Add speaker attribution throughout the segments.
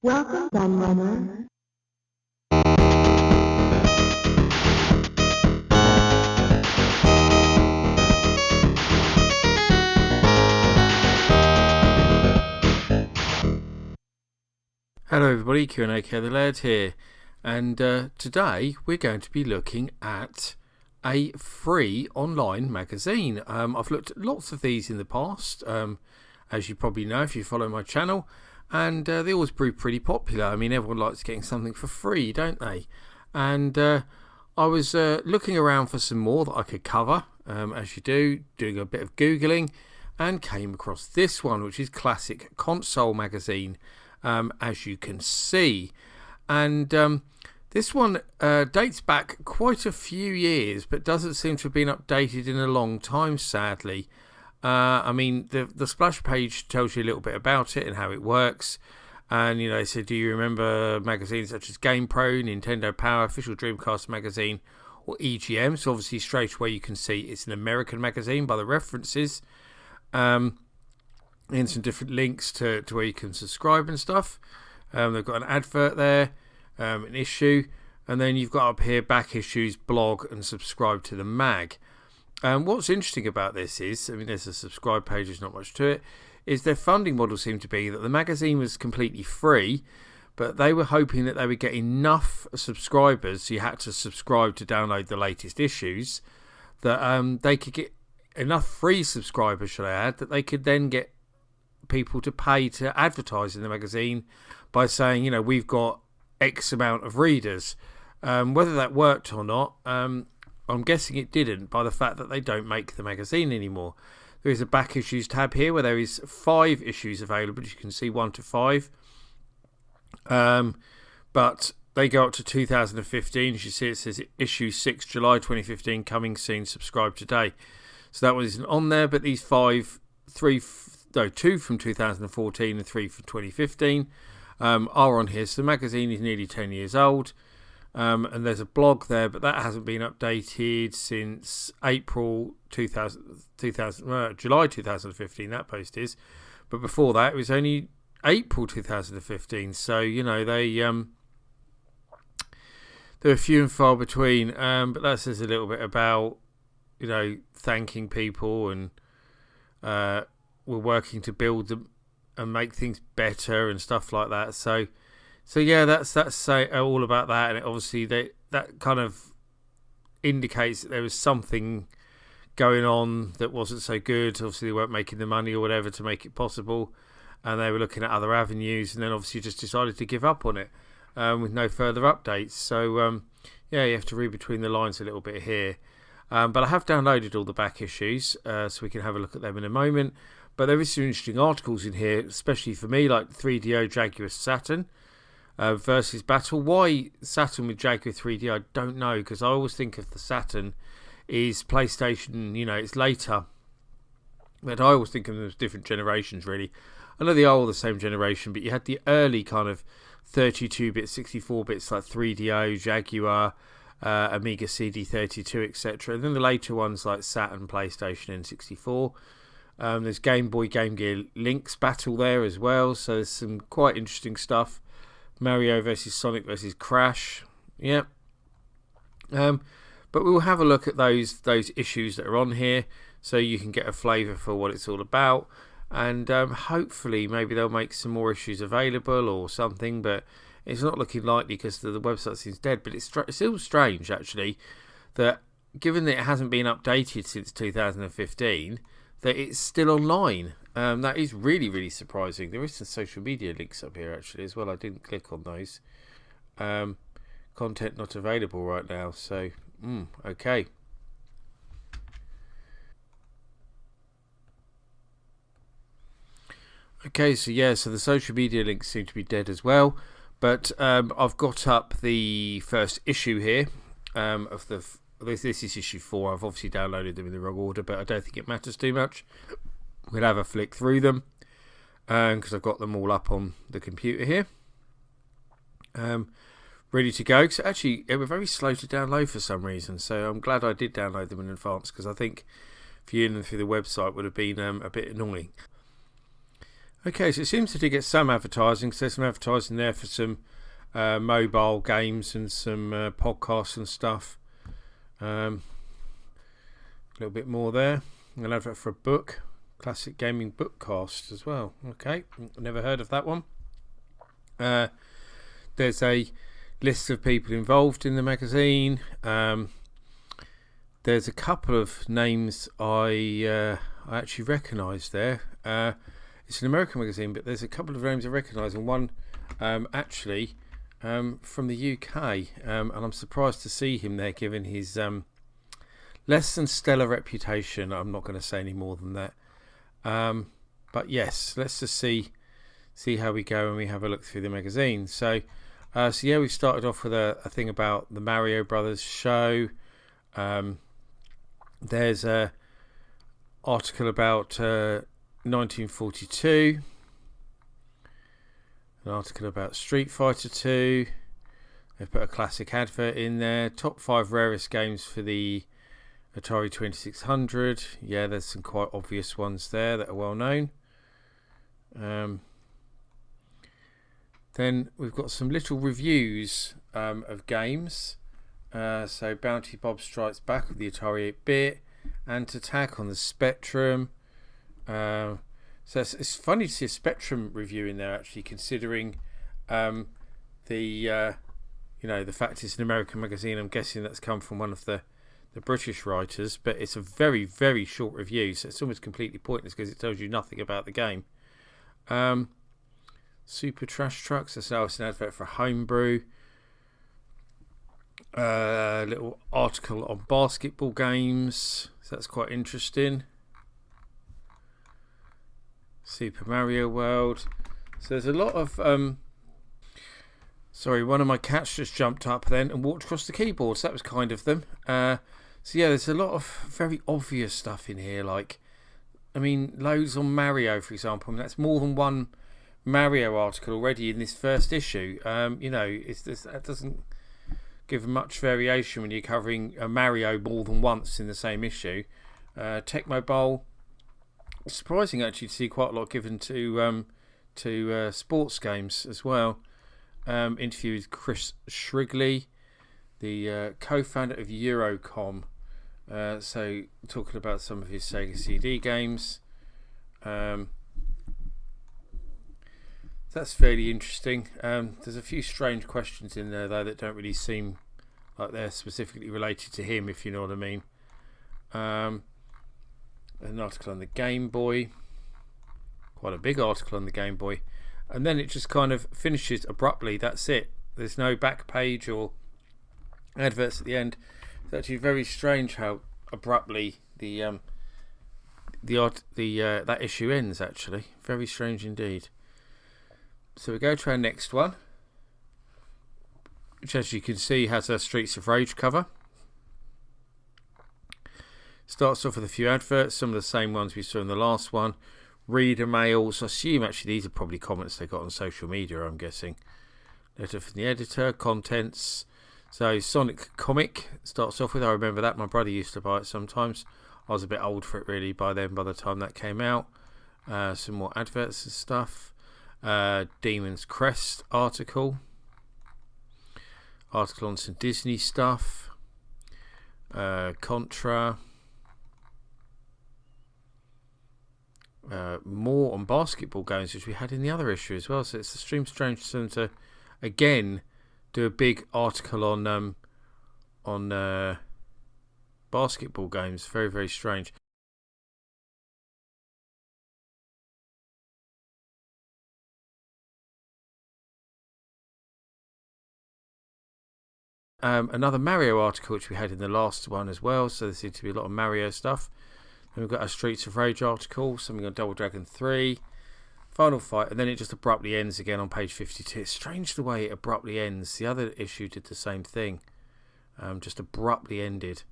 Speaker 1: Welcome, Gunrunner.
Speaker 2: Hello everybody, Q&A the Laird here, and today we're going to be looking at a free online magazine. I've looked at lots of these in the past, as you probably know if you follow my channel, and they always prove pretty popular. I mean, everyone likes getting something for free, don't they? And I was looking around for some more that I could cover, as you do, doing a bit of Googling, and came across this one, which is Classic Console Magazine. As you can see, and this one dates back quite a few years, but doesn't seem to have been updated in a long time, sadly. I mean, the splash page tells you a little bit about it and how it works, and you know, they said, do you remember magazines such as GamePro, Nintendo Power, Official Dreamcast Magazine, or EGM? So obviously straight away you can see it's an American magazine by the references. And some different links to where you can subscribe and stuff. They've got an advert there, an issue, and then you've got up here back issues, blog, and subscribe to the mag. What's interesting about this is, I mean, there's a subscribe page, there's not much to it, is their funding model seemed to be that the magazine was completely free, but they were hoping that they would get enough subscribers, so you had to subscribe to download the latest issues, that they could get enough free subscribers, should I add, that they could then get people to pay to advertise in the magazine by saying, you know, we've got X amount of readers. Whether that worked or not, I'm guessing it didn't, by the fact that they don't make the magazine anymore. There is a back issues tab here where there is 5 issues available, as you can see, 1 to 5. But they go up to 2015. As you see, it says issue 6 July 2015, coming soon, subscribe today. So that one isn't on there, but these 2 from 2014 and 3 from 2015 are on here. So the magazine is nearly 10 years old, and there's a blog there, but that hasn't been updated since July 2015, that post is. But before that, it was only April 2015. So, you know, they're few and far between, but that says a little bit about, you know, thanking people, and we're working to build them and make things better and stuff like that. So yeah, that's all about that. And obviously that kind of indicates that there was something going on that wasn't so good. Obviously they weren't making the money or whatever to make it possible, and they were looking at other avenues, and then obviously just decided to give up on it with no further updates. So yeah, you have to read between the lines a little bit here. But I have downloaded all the back issues, so we can have a look at them in a moment. But there is some interesting articles in here, especially for me, like 3DO Jaguar Saturn versus Battle. Why Saturn with Jaguar 3D, I don't know, because I always think of the Saturn is PlayStation, you know, it's later. But I always think of them as different generations, really. I know they are all the same generation, but you had the early kind of 32-bit, 64-bits like 3DO, Jaguar, Amiga CD32, etc. And then the later ones like Saturn, PlayStation, and 64. There's Game Boy, Game Gear Link's battle there as well, so there's some quite interesting stuff. Mario versus Sonic versus Crash, yeah. But we'll have a look at those issues that are on here, so you can get a flavour for what it's all about, and hopefully maybe they'll make some more issues available or something, but it's not looking likely because the website seems dead. But it's still strange, actually, that given that it hasn't been updated since 2015, that it's still online. That is really, really surprising. There is some social media links up here, actually, as well. I didn't click on those. Content not available right now, so, okay. Okay, so yeah, so the social media links seem to be dead as well. But I've got up the first issue here of this is issue 4. I've obviously downloaded them in the wrong order, but I don't think it matters too much. We'll have a flick through them because I've got them all up on the computer here, ready to go. So actually, they were very slow to download for some reason, so I'm glad I did download them in advance, because I think viewing them through the website would have been a bit annoying. Okay, so it seems to get some advertising. So there's some advertising there for some mobile games and some podcasts and stuff. A little bit more there. An advert for a book, classic gaming bookcast as well. Okay, never heard of that one. There's a list of people involved in the magazine. There's a couple of names I actually recognise there. It's an American magazine, but there's a couple of names I recognise, and one actually from the UK, and I'm surprised to see him there, given his less than stellar reputation. I'm not going to say any more than that. But yes, let's just see how we go when we have a look through the magazine. So yeah, we started off with a thing about the Mario Brothers show. There's a article about 1942, an article about Street Fighter 2. They've put a classic advert in there. Top 5 rarest games for the Atari 2600. Yeah, there's some quite obvious ones there that are well known. Then we've got some little reviews of games. So Bounty Bob Strikes Back of the Atari 8-bit, and Attack on the Spectrum. So it's funny to see a Spectrum review in there, actually, considering the fact it's an American magazine. I'm guessing that's come from one of the British writers, but it's a very, very short review, so it's almost completely pointless because it tells you nothing about the game. Super Trash Trucks, that's now an advert for Homebrew. A little article on basketball games, so that's quite interesting. Super Mario World. So there's a lot of sorry, one of my cats just jumped up then and walked across the keyboard, so that was kind of them. So yeah, there's a lot of very obvious stuff in here, like, I mean, loads on Mario, for example. I mean, that's more than one Mario article already in this first issue. That doesn't give much variation when you're covering a Mario more than once in the same issue. Tecmo Bowl, surprising actually to see quite a lot given to sports games as well. Interview with Chris Shrigley, the co-founder of Eurocom. So talking about some of his Sega CD games. That's fairly interesting. There's a few strange questions in there though that don't really seem like they're specifically related to him, if you know what I mean. An article on the Game Boy, quite a big article on the Game Boy, and then it just kind of finishes abruptly. That's it. There's no back page or adverts at the end. It's actually very strange how abruptly that issue ends. Actually, very strange indeed. So we go to our next one, which, as you can see, has a Streets of Rage cover. Starts off with a few adverts, some of the same ones we saw in the last one. Reader mails. I assume actually these are probably comments they got on social media, I'm guessing. Letter from the editor. Contents. So Sonic Comic starts off with. I remember that. My brother used to buy it sometimes. I was a bit old for it really by then, by the time that came out. Some more adverts and stuff. Demon's Crest article on some Disney stuff. Contra. More on basketball games, which we had in the other issue as well. So it's extremely strange for them to again do a big article on basketball games. Very, very strange. Another Mario article, which we had in the last one as well. So there seems to be a lot of Mario stuff. Then we've got a Streets of Rage article, something on Double Dragon 3, Final Fight, and then it just abruptly ends again on page 52. It's strange the way it abruptly ends. The other issue did the same thing, just abruptly ended.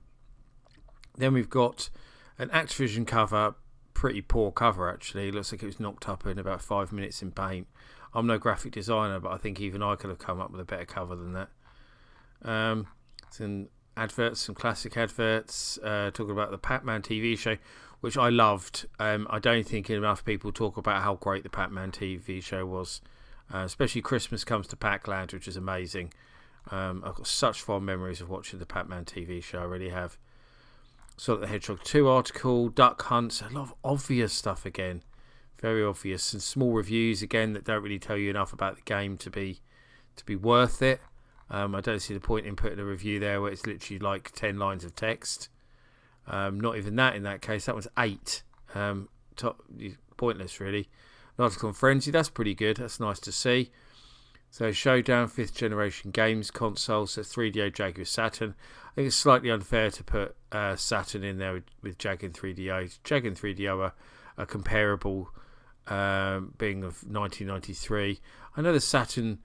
Speaker 2: Then we've got an Activision cover, pretty poor cover actually. It looks like it was knocked up in about 5 minutes in paint. I'm no graphic designer, but I think even I could have come up with a better cover than that. Some adverts, some classic adverts, talking about the Pac-Man TV show, which I loved. I don't think enough people talk about how great the Pac-Man TV show was, especially Christmas Comes to Pac-Land, which is amazing. I've got such fond memories of watching the Pac-Man TV show. I really have. Sonic the Hedgehog 2 article, Duck Hunts, a lot of obvious stuff again. Very obvious. And small reviews again that don't really tell you enough about the game to be worth it. I don't see the point in putting a review there where it's literally like 10 lines of text. Not even that in that case. That was 8. Pointless, really. An article on Frenzy, that's pretty good. That's nice to see. So Showdown, 5th generation games consoles, so 3DO, Jaguar, Saturn. I think it's slightly unfair to put Saturn in there with Jag and 3DO. Jag and 3DO are comparable, being of 1993. I know the Saturn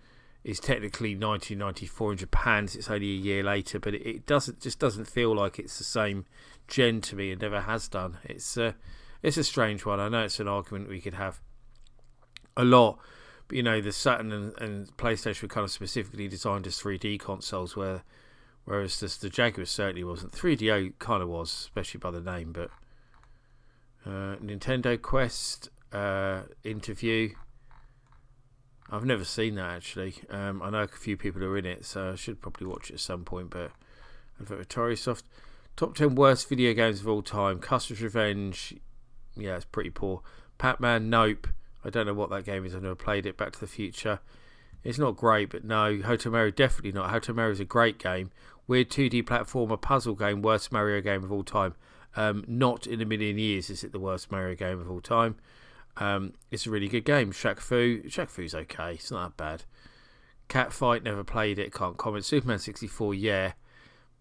Speaker 2: is technically 1994 in Japan, so it's only a year later, but it doesn't feel like it's the same gen to me. It never has done. It's a strange one. I know it's an argument we could have a lot. But, the Saturn and PlayStation were kind of specifically designed as 3D consoles, whereas the Jaguar certainly wasn't. 3DO kind of was, especially by the name. But Nintendo Quest interview, I've never seen that actually. I know a few people are in it, so I should probably watch it at some point. But Atari Soft, top 10 worst video games of all time. Custer's Revenge, yeah, it's pretty poor. Pac-Man, nope. I don't know what that game is. I've never played it. Back to the Future, it's not great, but no. Hoto Mario, definitely not. Hoto Mario is a great game. Weird 2D platformer puzzle game, worst Mario game of all time. Not in a million years is it the worst Mario game of all time. It's a really good game. Shaq Fu's okay. It's not that bad. Catfight, never played it. Can't comment. Superman 64, yeah.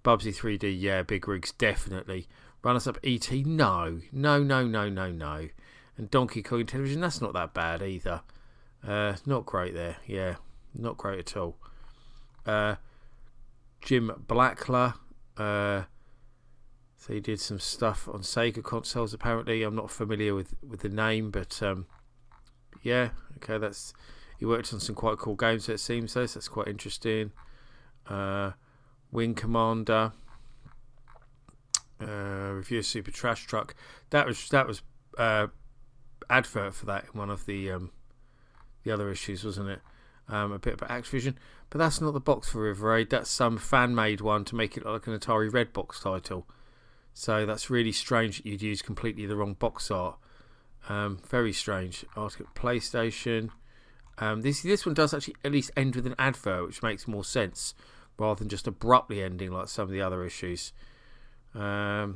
Speaker 2: Bubsy 3D, yeah. Big Rigs, definitely. Runners Up E.T., no. And Donkey Kong Television, that's not that bad either. Not great there. Yeah, not great at all. Jim Blackler. So he did some stuff on Sega consoles apparently. I'm not familiar with the name, but yeah, okay, he worked on some quite cool games it seems though, so that's quite interesting. Wing Commander. Review of Super Trash Truck. That was advert for that in one of the other issues, wasn't it? A bit about Activision, but that's not the box for River Raid. That's some fan-made one to make it look like an Atari Red box title. So that's really strange that you'd use completely the wrong box art. Very strange. Article PlayStation. This one does actually at least end with an advert, which makes more sense rather than just abruptly ending like some of the other issues. What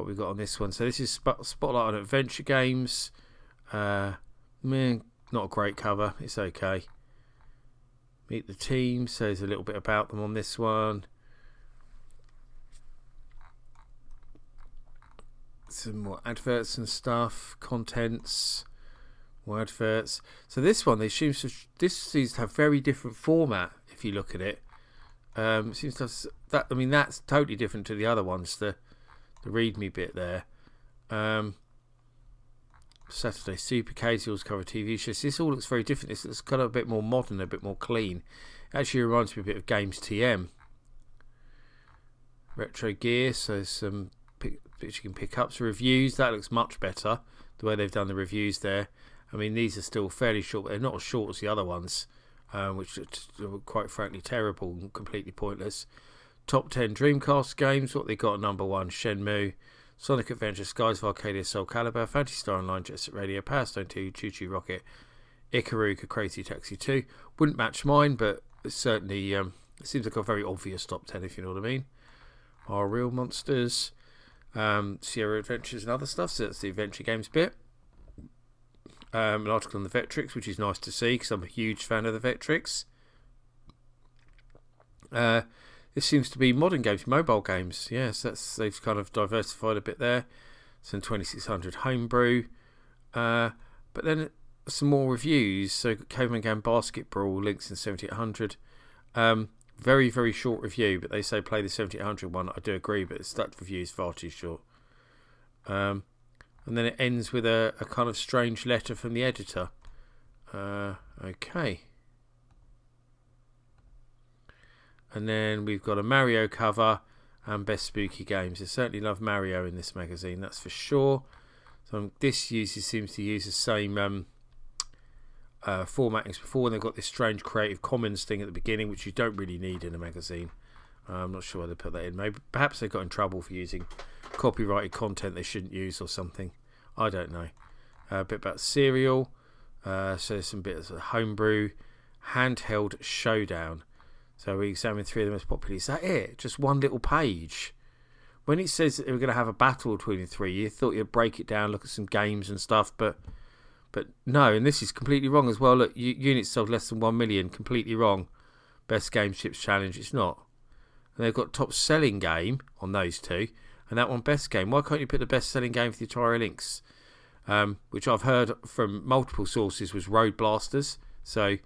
Speaker 2: we got on this one? So this is Spotlight on Adventure Games. Not a great cover. It's okay. Meet the Team. So there's a little bit about them on this one. Some more adverts and stuff. Contents. More adverts. So this one, seems to have very different format. If you look at it, seems to have that. I mean, that's totally different to the other ones. The readme bit there. Saturday Super Casuals cover TV shows. This all looks very different. This looks kind of a bit more modern, a bit more clean. It actually reminds me a bit of Games TM. Retro Gear, so some bits you can pick up. So reviews, that looks much better. The way they've done the reviews there. I mean, these are still fairly short, but they're not as short as the other ones, which are quite frankly terrible and completely pointless. Top 10 Dreamcast games. What they got at number 1? Shenmue, Sonic Adventure, Skies of Arcadia, Soul Calibur, Phantasy Star Online, Jet Set Radio, Power Stone 2, Choo Choo Rocket, Ikaruga, Crazy Taxi 2. Wouldn't match mine, but it's certainly it seems like a very obvious top 10, if you know what I mean. Are Real Monsters, Sierra Adventures and other stuff. So that's the adventure games bit. An article on the Vectrix, which is nice to see because I'm a huge fan of the Vectrix. This seems to be modern games, mobile games. Yes, they've kind of diversified a bit there. Some 2600 homebrew, but then some more reviews. So Caveman Game Basket Brawl, links in 7800. Very, very short review, but they say play the 7800 one. I do agree, but that review is far too short. And then it ends with a kind of strange letter from the editor. Okay. And then we've got a Mario cover and best spooky games. They certainly love Mario in this magazine, that's for sure. So this seems to use the same formatting as before, and they've got this strange Creative Commons thing at the beginning, which you don't really need in a magazine. I'm not sure why they put that in. Perhaps they got in trouble for using copyrighted content they shouldn't use or something. I don't know. A bit about Serial. So there's some bits of homebrew. Handheld Showdown. So we examined 3 of the most popular. Is that it? Just one little page? When it says that we're going to have a battle between the 3, you thought you'd break it down, look at some games and stuff, but no, and this is completely wrong as well. Look, units sold less than 1 million, completely wrong. Best Game Chips Challenge, it's not. And they've got top selling game on those 2, and that one best game. Why can't you put the best selling game for the Atari Lynx? Which I've heard from multiple sources was Road Blasters. So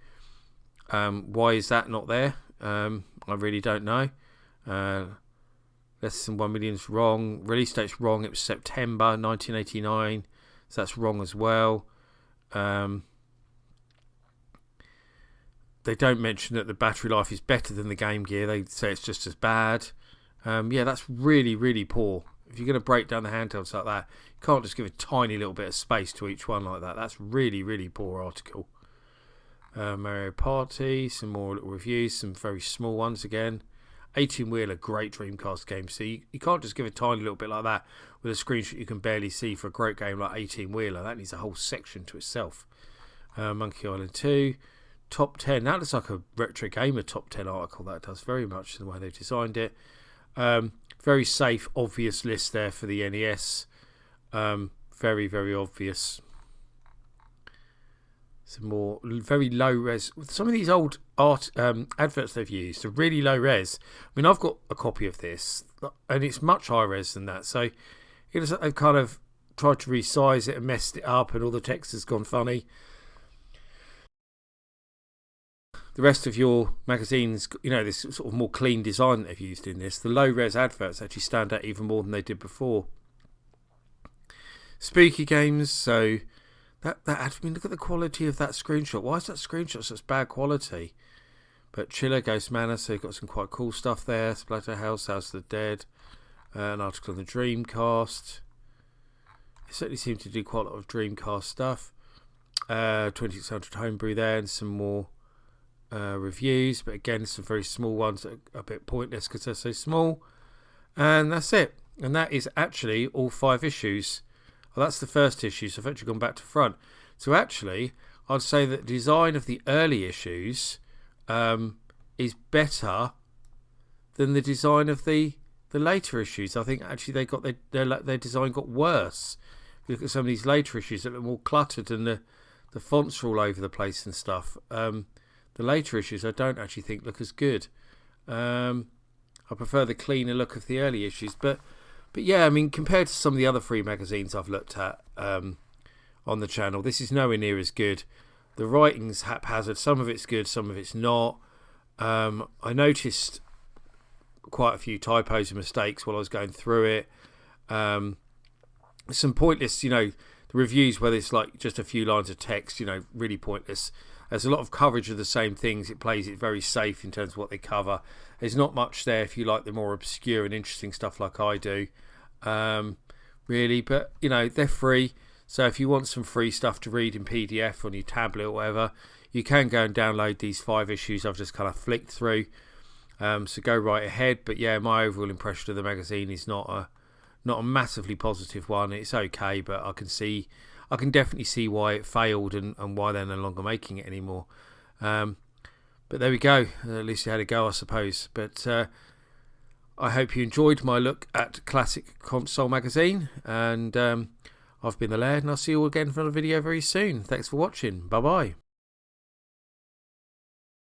Speaker 2: why is that not there? I really don't know. Less than 1 million's wrong. Release date's wrong. It was September 1989, so that's wrong as well. They don't mention that the battery life is better than the Game Gear. They say it's just as bad. Yeah, that's really, really poor. If you're going to break down the handhelds like that, you can't just give a tiny little bit of space to each one like that. That's really, really poor article. Mario Party, some more little reviews, some very small ones again. 18-wheeler, great Dreamcast game. So you can't just give a tiny little bit like that with a screenshot you can barely see for a great game like 18-wheeler. That needs a whole section to itself. Monkey Island 2, top 10. That looks like a Retro Gamer top 10 article. That does very much the way they've designed it. Very safe, obvious list there for the NES. Very, very obvious. Some more very low res. Some of these old art adverts they've used are really low res. I mean, I've got a copy of this, and it's much higher res than that. So it looks like they've kind of tried to resize it and messed it up, and all the text has gone funny. The rest of your magazines, you know, this sort of more clean design that they've used in this. The low res adverts actually stand out even more than they did before. Spooky games, so. I mean, look at the quality of that screenshot. Why is that screenshot such bad quality? But Chiller, Ghost Manor, so you've got some quite cool stuff there. Splatterhouse, House of the Dead, an article on the Dreamcast. They certainly seem to do quite a lot of Dreamcast stuff. 2600 Homebrew there, and some more reviews. But again, some very small ones that are a bit pointless because they're so small. And that's it. And that is actually all 5 issues. Well, that's the first issue, so I've actually gone back to front. So actually, I'd say that the design of the early issues is better than the design of the later issues. I think actually they got their design got worse. If you look at some of these later issues that look more cluttered and the fonts are all over the place and stuff. The later issues I don't actually think look as good. I prefer the cleaner look of the early issues, but yeah, I mean, compared to some of the other free magazines I've looked at on the channel, this is nowhere near as good. The writing's haphazard. Some of it's good, some of it's not. I noticed quite a few typos and mistakes while I was going through it. Some pointless, you know, the reviews where it's like just a few lines of text, you know, really pointless. There's a lot of coverage of the same things. It plays it very safe in terms of what they cover. There's not much there if you like the more obscure and interesting stuff like I do, really. But, you know, they're free. So if you want some free stuff to read in PDF on your tablet or whatever, you can go and download these 5 issues I've just kind of flicked through. So go right ahead. But yeah, my overall impression of the magazine is not a massively positive one. It's okay, but I can definitely see why it failed and why they're no longer making it anymore. But there we go. At least you had a go, I suppose. But I hope you enjoyed my look at Classic Console Magazine. And I've been the Laird, and I'll see you all again for another video very soon. Thanks for watching. Bye-bye.